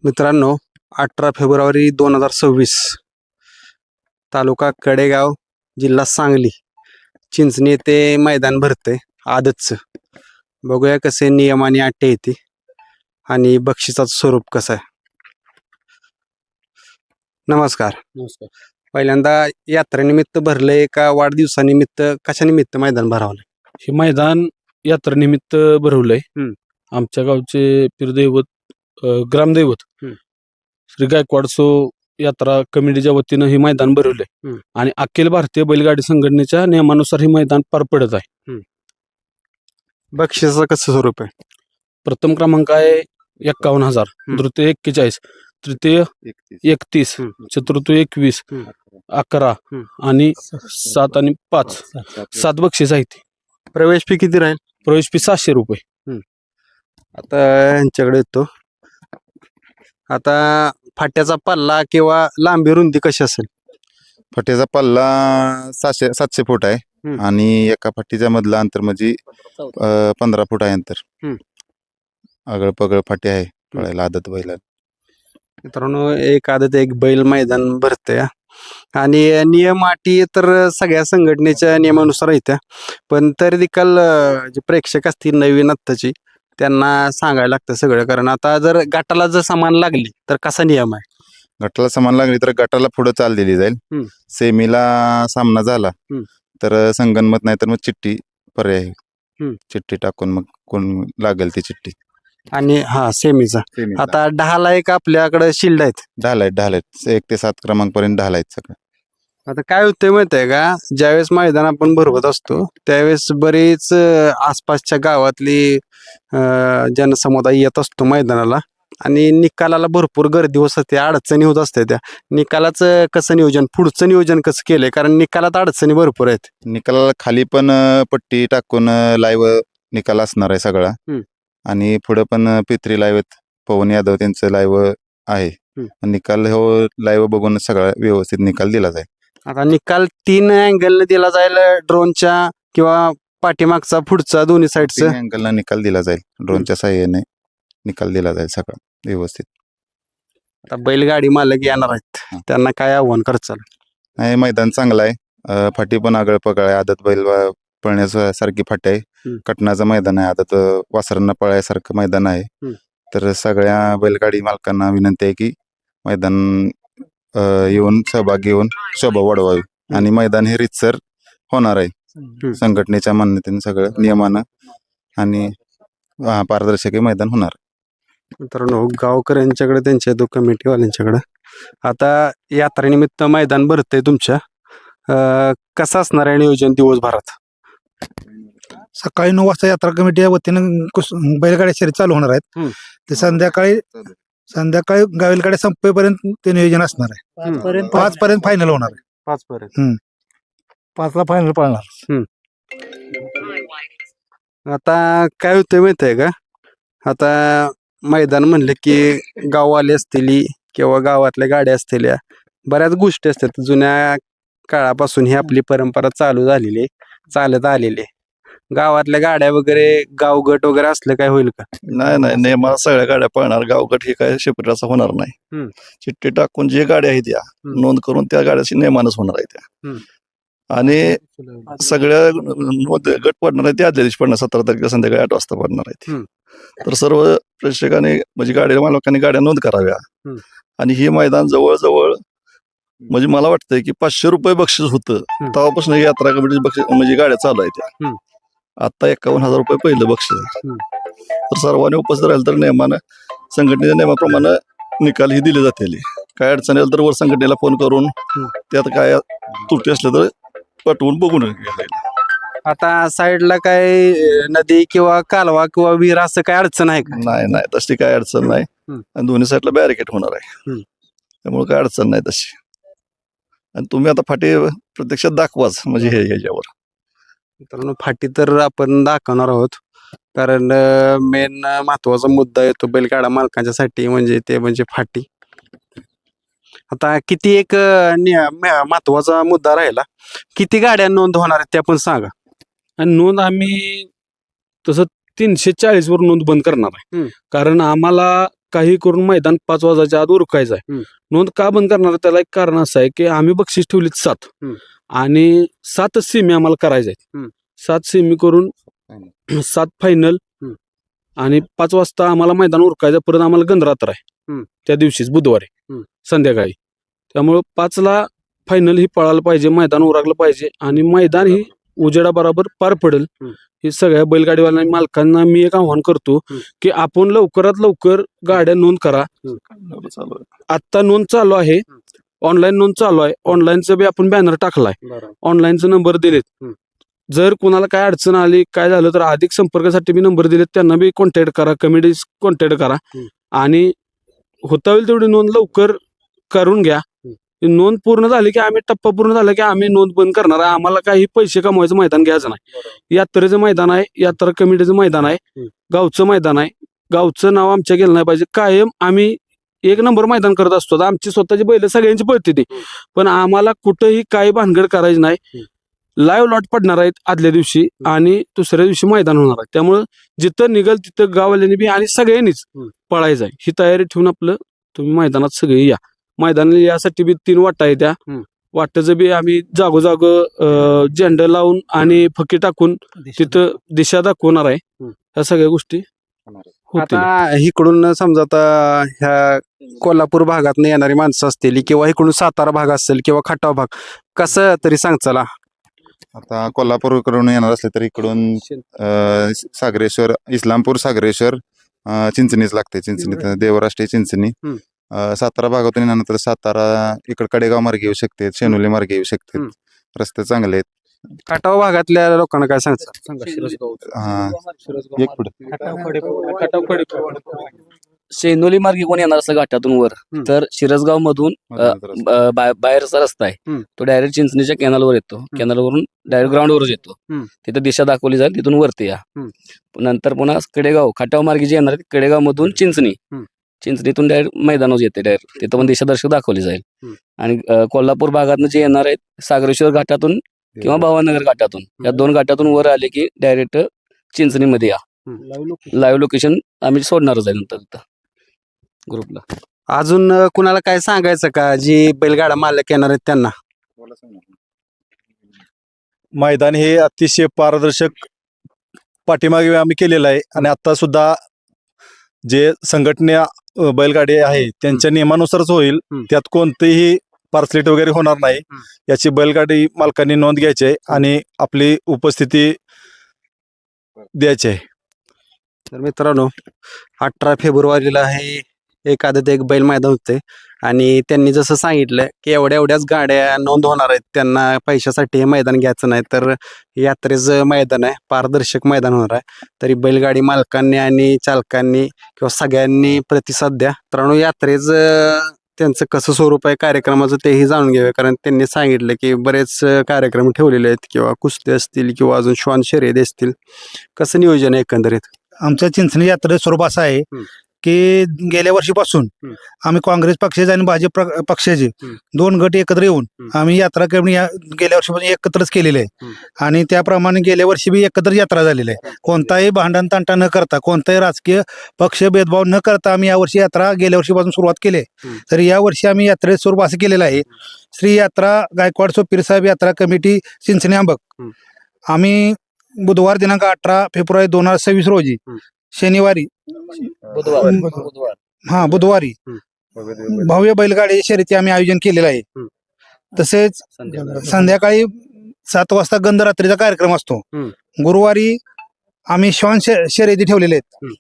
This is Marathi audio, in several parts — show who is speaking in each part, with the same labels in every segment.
Speaker 1: मित्रांनो, 18 फेब्रुवारी 2026 तालुका कडेगाव, जिल्हा सांगली, चिंचणी येथे मैदान भरते आदतचं. बघूया कसे नियम आणि अटी येते आणि बक्षिसाचं स्वरूप कसं आहे. नमस्कार.
Speaker 2: नमस्कार.
Speaker 1: पहिल्यांदा यात्रेनिमित्त भरलंय का वाढदिवसानिमित्त, कशानिमित्त मैदान भरावलं?
Speaker 2: हे मैदान यात्रेनिमित्त भरवलंय. आमच्या गावचे पीरदैवत ग्रामदैवत श्री गायकवाडसो यात्रा कमिटीच्या वतीनं हे मैदान भरवलंय आणि अखिल भारतीय बैलगाडी संघटनेच्या नियमानुसार हे मैदान पार पडत आहे.
Speaker 1: बक्षिसाचं कसं स्वरूप आहे?
Speaker 2: प्रथम क्रमांक आहे 51,000, द्वितीय 41, तृतीय 31, चतुर्थ 21, 11 आणि 7 आणि 5 7 बक्षीस आहेत.
Speaker 1: प्रवेश फी किती राहील?
Speaker 2: प्रवेश फी 700 रुपये.
Speaker 1: आता यांच्याकडे येतो. आता फाट्याचा पल्ला किंवा लांबी रुंदी कशी असेल?
Speaker 3: फाटीचा पल्ला 700 फूट आहे आणि एका फाटीच्या मधला अंतर म्हणजे 15 फूट आहे अंतर. आगळ पगळ फाटी आहे पळायला आदत बैला.
Speaker 1: मित्रांनो, एक आदत एक बैल मैदान भरते आणि नियम अटी तर सगळ्या संघटनेच्या नियमानुसार येत्या, पण तरी देखील जे प्रेक्षक असतील नवीन आत्ताची त्यांना सांगायला लागतं सगळं. कारण आता जर गटाला जर सामान लागली तर कसा नियम आहे?
Speaker 3: गटाला समान लागली तर गटाला पुढे चाल दिली जाईल. सेमीला सामना झाला तर संगनमत नाही तर मग चिठ्ठी पर्याय आहे. चिठ्ठी टाकून मग कोण लागेल ती चिठ्ठी.
Speaker 1: आणि सेमीचा आता 10ला एक आपल्याकडे शिल्ड आहेत.
Speaker 3: 10 आहेत 1 ते 7 क्रमांक पर्यंत 10 आहेत सगळं.
Speaker 1: आता काय होतंय माहिती आहे का, ज्यावेळेस मैदान आपण भरवत असतो त्यावेळेस बरेच आसपासच्या गावातली जनसमुदाय येत असतो मैदानाला आणि निकालाला भरपूर गर्दी होत असते, अडचणी होत असते. त्या निकालाचं कसं नियोजन, पुढचं नियोजन कसं केलंय? कारण निकालात अडचणी भरपूर आहेत.
Speaker 3: निकालाला खाली पण पट्टी टाकून लाईव्ह निकाल असणार आहे सगळा आणि पुढे पण पित्री लाईव्ह पवन यादव त्यांचं लाईव्ह आहे. निकाल हो लाईव्ह बघून सगळा व्यवस्थित निकाल दिला जाईल.
Speaker 1: आता निकाल 3 अँगलने दिला जाईल, ड्रोनच्या किंवा पाठीमागचा पुढचा दोन्ही साईडचा
Speaker 3: अँगलला निकाल दिला जाईल. ड्रोनच्या साह्याने निकाल दिला जाईल सगळा व्यवस्थित.
Speaker 1: आता बैलगाडी मालक येणार आहेत त्यांना काय आव्हान करचाल?
Speaker 3: नाही, मैदान चांगलं आहे. फाटी पण आगळ पकळ आहे. आदत बैल पळण्यासारखी फाटी आहे. कटनाचं मैदान आहे. आदत वासरांना पळायसारखं मैदान आहे. तर सगळ्या बैलगाडी मालकांना विनंती आहे की मैदान येऊन सहभागी होऊन शोभा वाढवावी आणि मैदान हे रीतसर होणार आहे संघटनेच्या मान्यतेने सगळं नियमानं आणि पारदर्शक हे मैदान होणार.
Speaker 1: मित्रांनो, गावकऱ्यांच्याकडे त्यांच्या दो कमिटीवाल्यांच्याकडे आता यात्रेनिमित्त मैदान भरतंय तुमच्या, कसं असणार आहे नियोजन दिवसभरात?
Speaker 4: सकाळी 9 वाजता यात्रा कमिटी वतीनं बैलगाड्या शर्यत चालू होणार आहेत. ते संध्याकाळी बैलगाड्या संपेपर्यंत ते नियोजन असणार आहे. 5 पर्यंत फायनल होणार आहे.
Speaker 1: 5 पर्यंत
Speaker 4: 5ला फायनल पळणार.
Speaker 1: आता काय होतंय माहिती आहे का, आता मैदान म्हणलं की गाववाले असतील किंवा गावातल्या गाड्या असतील, बऱ्याच गोष्टी असतात. जुन्या काळापासून ही आपली परंपरा चालू झालेली, चालत आलेली. गावातल्या गाड्या वगैरे गावगट वगैरे असलं काय होईल का?
Speaker 5: नाही, नेमाला सगळ्या गाड्या पळणार. गावगट हे काय शेपटीचा होणार नाही. चिठ्ठी टाकून जे गाड्या आहेत त्या नोंद करून त्या गाड्याची नेमानच होणार आहे त्या. आणि सगळ्या गट पडणार आहे ते आदल्या दिवशी पडणार. 17 तारखेला संध्याकाळी 8 वाजता पडणार आहेत. तर सर्व प्रेक्षकांनी म्हणजे गाड्या मालकांनी गाड्या नोंद कराव्या. आणि हे मैदान जवळजवळ म्हणजे मला वाटतंय की 500 रुपये बक्षीस होतं तेव्हापासून यात्रा कमिटी बक्षीस म्हणजे गाड्या चालू आहेत त्या. आता 51,000 रुपये पहिलं बक्षीस आहे. तर सर्वांनी उपस्थित राहिलं तर नियमानं संघटनेच्या नियमाप्रमाणे निकाल ही दिले जातील. काय अडचण आली तर वर संघटनेला फोन करून त्यात काय त्रुटी असल्या तर पटवून बघून घ्यायला.
Speaker 1: आता साईडला काय नदी किंवा कालवा किंवा विहीर असं काय अडचण आहे का?
Speaker 5: नाही, तशी काय अडचण नाही. आणि दोन्ही साईडला बॅरिकेड होणार आहे. त्यामुळे काय अडचण नाही तशी. आणि तुम्ही आता फाटी प्रत्यक्षात दाखवाच म्हणजे हे ह्याच्यावर.
Speaker 1: मित्रांनो, फाटी तर आपण दाखवणार आहोत, कारण मेन महत्वाचा मुद्दा येतो बैलगाडा मालकांच्यासाठी म्हणजे फाटी. आता किती एक महत्वाचा मुद्दा राहिला, किती गाड्या नोंद होणार आहेत ते पण सांगा.
Speaker 2: आणि नोंद आम्ही तसं 340 वर नोंद बंद करणार आहे. कारण आम्हाला काही करून मैदान 5 वाजायच्या आत उरकायचं आहे. नोंद का बंद करणार त्याला एक कारण असं आहे की आम्ही बक्षीस ठेवलीत 7 आणि 7च सेमी आम्हाला करायचे आहेत. 7 सेमी करून 7 फायनल आणि 5 वाजता आम्हाला मैदान उरकायचं. परत आम्हाला गणरात्र आहे त्या दिवशीच बुधवारी संध्याकाळी. त्यामुळं 5ला फायनल ही पळायला पाहिजे, मैदान उरकलं पाहिजे आणि मैदान ही उजेडा बरोबर पार पडेल. हे सगळ्या बैलगाडीवाल्यांना मालकांना मी एक आव्हान करतो की आपण लवकरात लवकर गाड्या नोंद करा. आत्ता नोंद चालू आहे, ऑनलाईन नोंद चालू आहे. ऑनलाईनचं बी आपण बॅनर टाकलाय, ऑनलाईनचा नंबर दिलेत. जर कोणाला काय अडचण आली काय झालं तर अधिक संपर्कासाठी मी नंबर दिलेत, त्यांना बी कॉन्टॅक्ट करा, कमिटी कॉन्टॅक्ट करा आणि होता होईल तेवढी नोंद लवकर करून घ्या. नोंद पूर्ण झाली की आम्ही टप्पा पूर्ण झाला की आम्ही नोंद बंद करणार आहे. आम्हाला काही पैसे कमवायचं मैदान घ्यायचं नाही. यात्रेचं मैदान आहे, यात्रा कमिटीचं मैदान आहे, गावचं मैदान आहे. गावचं नाव आमच्या गेलं नाही पाहिजे. कायम आम्ही 1 नंबर मैदान करत असतो. आमची स्वतःची बैल सगळ्यांची पळते ती, पण आम्हाला कुठंही काही भानगड करायची नाही. लाईव्ह लॉट पडणार आहेत आदल्या दिवशी आणि दुसऱ्या दिवशी मैदान होणार आहे. त्यामुळं जिथं निघल तिथं गाववाल्यांनी बी आणि सगळ्यांनीच पळायचं आहे. ही तयारी ठेवून आपलं तुम्ही मैदानात सगळे या. मैदानाला यासाठी बी 3 वाटा आहे. त्या वाटाचं बी आम्ही जागोजाग झेंडा लावून आणि फकी टाकून तिथं दिशा दाखवणार आहे. ह्या सगळ्या गोष्टी होतील.
Speaker 1: आता इकडून समजा आता ह्या कोल्हापूर भागात येणारी माणसं असतील किंवा इकडून सातारा भाग असेल किंवा खटाव भाग, कसं तरी सांग चला.
Speaker 3: आता कोल्हापूरकडून येणार असले तर इकडून सागरेश्वर, इस्लामपूर, सागरेश्वर, चिंचणीच लागते. चिंचणी देवराष्ट्रीय चिंचणी. सातारा भागातून येणार तर सातारा इकडे कडेगाव मार्गे येऊ शकते, शेनोली मार्गे येऊ शकते. रस्ते चांगले आहेत.
Speaker 1: खटाव भागातल्या लोकांना काय सांगता?
Speaker 3: एक पुढे
Speaker 6: शेनोली मार्गे कोण येणार असं घाटातून वर तर शिरसगाव मधून बाहेरचा रस्ता आहे, तो डायरेक्ट चिंचणीच्या कॅनलवर येतो. कॅनलवरून डायरेक्ट ग्राउंडवरच येतो. तिथे दिशा दाखवली जाईल, तिथून वरती या. नंतर पुन्हा कडेगाव खटाव मार्गे जे येणार कडेगाव मधून चिंचणीतून डायरेक्ट मैदानावर येते डायरेक्ट, तिथं पण दिशादर्शक दाखवली जाईल. आणि कोल्हापूर भागातून जे येणार आहेत सागरेश्वर घाटातून किंवा भावानगर घाटातून, या 2 घाटातून वर आले की डायरेक्ट चिंचणीमध्ये या. लाईव्ह लोकेशन आम्ही सोडणारच आहे नंतर तिथं ग्रुपला.
Speaker 1: अजून कुणाला काय सांगायचं का जी बैलगाडा मालक येणार आहेत त्यांना?
Speaker 7: मैदान हे अतिशय पारदर्शक पाठीमागे आम्ही केलेलं आहे आणि आता सुद्धा जे संघटना बैलगाडी आहे त्यांच्या नियमानुसारच होईल. त्यात कोणतेही पार्सलेट वगैरे होणार नाही याची बैलगाडी मालकांनी नोंद घ्यायची आहे आणि आपली उपस्थिती द्यायची आहे.
Speaker 1: तर मित्रांनो, 18 फेब्रुवारीला हे एक आदत एक बैल मैदान होते आणि त्यांनी जसं सांगितलं की एवढ्याच गाड्या नोंद होणार आहेत, त्यांना पैशासाठी हे मैदान घ्यायचं नाही. तर यात्रेचं मैदान आहे, पारदर्शक मैदान होणार आहे. तरी बैलगाडी मालकांनी आणि चालकांनी किंवा सगळ्यांनी प्रतिसाद द्या. तर यात्रेचं त्यांचं कसं स्वरूप आहे कार्यक्रमाचं तेही जाणून घ्यावे, कारण त्यांनी सांगितलं की बरेच कार्यक्रम ठेवलेले आहेत किंवा कुस्ती असतील किंवा अजून श्वान शर्यती असतील. कसं नियोजन आहे एकंदरीत?
Speaker 4: आमच्या चिंचणी यात्रेचं स्वरूप असं आहे की गेल्या वर्षीपासून आम्ही काँग्रेस पक्षाचे आणि भाजप पक्षाचे 2 गट एकत्र येऊन आम्ही यात्रा कमी गेल्या वर्षीपासून एकत्रच केलेले आहे आणि त्याप्रमाणे गेल्या वर्षी बी एकत्र यात्रा झालेली आहे. कोणताही भांडण तांटा न करता, कोणताही राजकीय पक्ष भेदभाव न करता आम्ही यावर्षी यात्रा गेल्या वर्षीपासून सुरुवात केली आहे. तर यावर्षी आम्ही यात्रेचं स्वरूप असं केलेलं आहे, श्री यात्रा गायकवाड पीरसाहेब यात्रा कमिटी चिंचणी अंबक. आम्ही बुधवार दिनांक 18 फेब्रुवारी 2026 रोजी शनिवारी बुधवारी भव्य बैलगाडी शर्यती आम्ही आयोजन केलेलं आहे. तसेच संध्याकाळी 7 वाजता गंधरात्रीचा कार्यक्रम असतो. गुरुवारी आम्ही श्वान शर्यती ठेवलेले आहेत.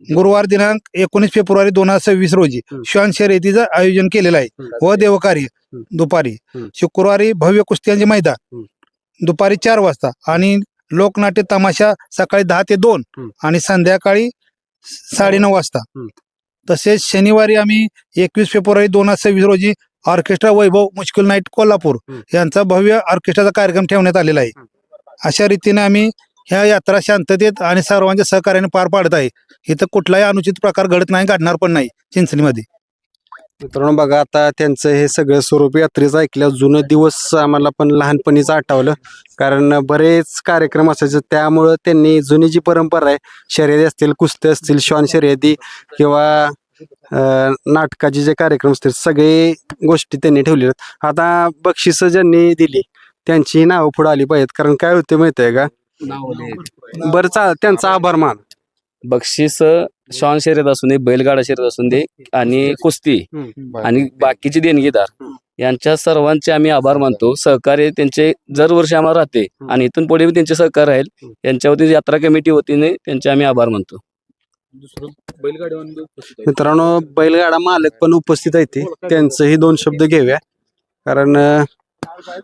Speaker 4: गुरुवार दिनांक 19 फेब्रुवारी 2026 रोजी श्वान शर्यतीचं आयोजन केलेलं आहे व देवकार्य दुपारी. शुक्रवारी भव्य कुस्त्यांचे मैदान दुपारी 4 वाजता आणि लोकनाट्य तमाशा सकाळी 10 ते 2 आणि संध्याकाळी 9:30 वाजता. तसेच शनिवारी आम्ही 21 फेब्रुवारी 2026 रोजी ऑर्केस्ट्रा वैभव मुश्किल नाईट कोल्हापूर यांचा भव्य ऑर्केस्ट्राचा कार्यक्रम ठेवण्यात आलेला आहे. अशा रीतीने आम्ही ह्या यात्रा शांततेत आणि सर्वांच्या सहकार्याने पार पाडत आहे. इथं कुठलाही अनुचित प्रकार घडत नाही, घडणार पण नाही चिंचणीमध्ये.
Speaker 1: मित्रांनो बघा, आता त्यांचं हे सगळं स्वरूप यात्रेचं ऐकलं जुनं दिवस आम्हाला पण लहानपणीच आठवलं, कारण बरेच कार्यक्रम असायचे. त्यामुळं त्यांनी जुनी जी परंपरा आहे, शर्यती असतील, कुस्ती असतील, श्वान शर्यती किंवा नाटकाचे जे कार्यक्रम असतील सगळे गोष्टी त्यांनी ठेवलेल्या आहेत. आता बक्षिसं ज्यांनी दिली त्यांची नावं पुढे आली पाहिजेत, कारण काय होते माहिती आहे का, बरं त्यांचा आभार मान.
Speaker 6: बक्षीस श्वान शर्यत असून दे, बैलगाडा शर्यत असून दे आणि कुस्ती आणि बाकीचे देणगीदार यांच्या सर्वांचे आम्ही आभार मानतो. सहकार्य त्यांचे दरवर्षी आम्हाला राहते आणि इथून पुढे त्यांचे सहकार्य राहील. यांच्या वतीने यात्रा कमिटी वतीने त्यांचे आम्ही आभार मानतो.
Speaker 1: मित्रांनो, बैलगाडा मालक पण उपस्थित आहेत, त्यांचंही 2 शब्द घेऊया. कारण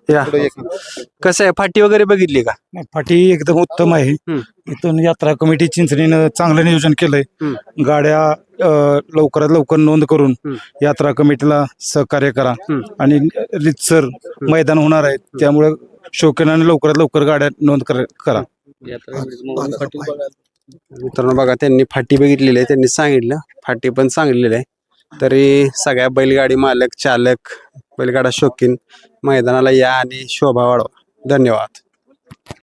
Speaker 1: या कसं आहे, फाटी वगैरे बघितली का?
Speaker 4: फाटी एकदम उत्तम आहे. इथून यात्रा कमिटी चिंचणीनं चांगलं नियोजन केलंय. गाड्या लवकरात लवकर नोंद करून यात्रा कमिटीला सहकार्य करा आणि रितसर मैदान होणार आहे, त्यामुळे शौकीनाने लवकरात लवकर गाड्या नोंद करा.
Speaker 1: मित्रांनो बघा, त्यांनी फाटी बघितलेली आहे, त्यांनी सांगितलं फाटी पण सांगितलेली आहे. तरी सगळ्या बैलगाडी मालक, चालक, बैलगाडा शौकीन मैदानाला या आणि शोभा वाढवा. धन्यवाद.